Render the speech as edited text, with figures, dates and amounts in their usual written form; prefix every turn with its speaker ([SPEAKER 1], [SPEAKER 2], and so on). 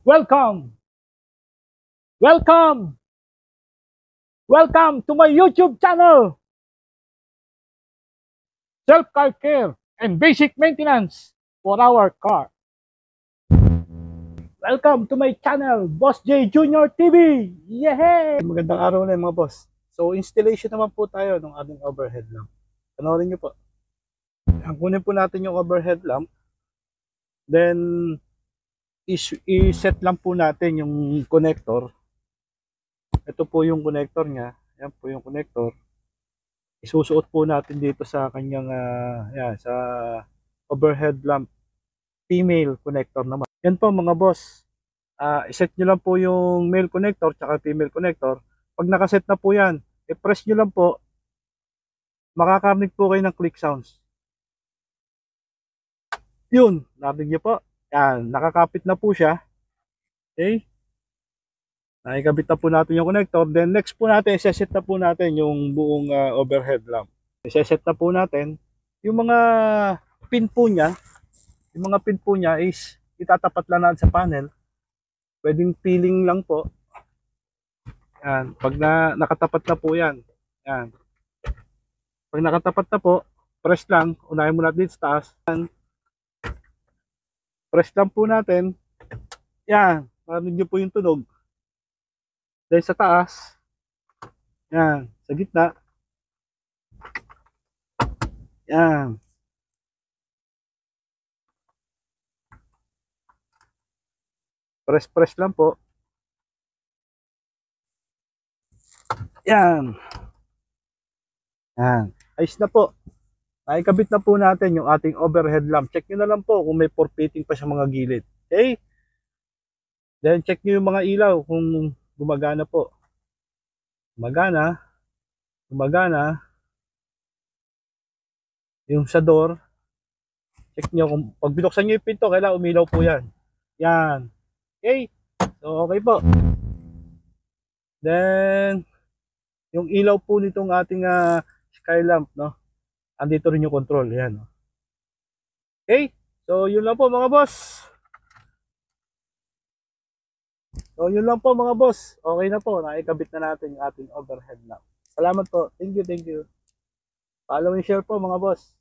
[SPEAKER 1] Welcome! Welcome! Welcome to my YouTube channel! Self-car care and basic maintenance for our car. Welcome to my channel, Boss J Junior TV! Yehey!
[SPEAKER 2] Magandang araw na mga boss. So installation naman po tayo ng ating overhead lamp. Panoorin nyo po. Ang kunin po natin yung overhead lamp. Then i-set lang po natin yung connector. Ito po yung connector niya. Yan po yung connector. Isusuot po natin dito sa kanyang sa overhead lamp female connector naman. Yan po mga boss. I-set nyo lang po yung male connector tsaka female connector. Pag nakaset na po yan, i-press nyo lang po, makakarinig po kayo ng click sounds. Yun, narinig nyo po. Yan, nakakapit na po siya. Okay? Nakikabit na po natin yung connector. Then next po natin, iseset na po natin yung buong overhead lamp. Iseset na po natin yung mga pin po niya. Yung mga pin po niya is itatapat lang natin sa panel. Pwedeng peeling lang po. Yan, pag nakatapat na po yan. Yan. Pag nakatapat na po, press lang. Unahin mo natin dito sa taas. Yan. Press lang po natin. Yan. Marinig nyo po yung tunog. Dahil sa taas. Yan. Sa gitna. Yan. Press lang po. Yan. Yan. Ayos na po. Nakikabit na po natin yung ating overhead lamp. Check nyo na lang po kung may forfeiting pa sa mga gilid. Okay? Then check nyo yung mga ilaw kung gumagana po. Gumagana. Gumagana. Yung sa door. Check nyo kung pag binuksan nyo yung pinto, kailangan umilaw po yan. Yan. Okay? So okay po. Then yung ilaw po nitong ating sky lamp, no? Andito rin yung control, yan. Okay? So yun lang po mga boss. So yun lang po mga boss. Okay na po, nakikabit na natin yung ating overhead lamp. Salamat po. Thank you, thank you. Follow and share po mga boss.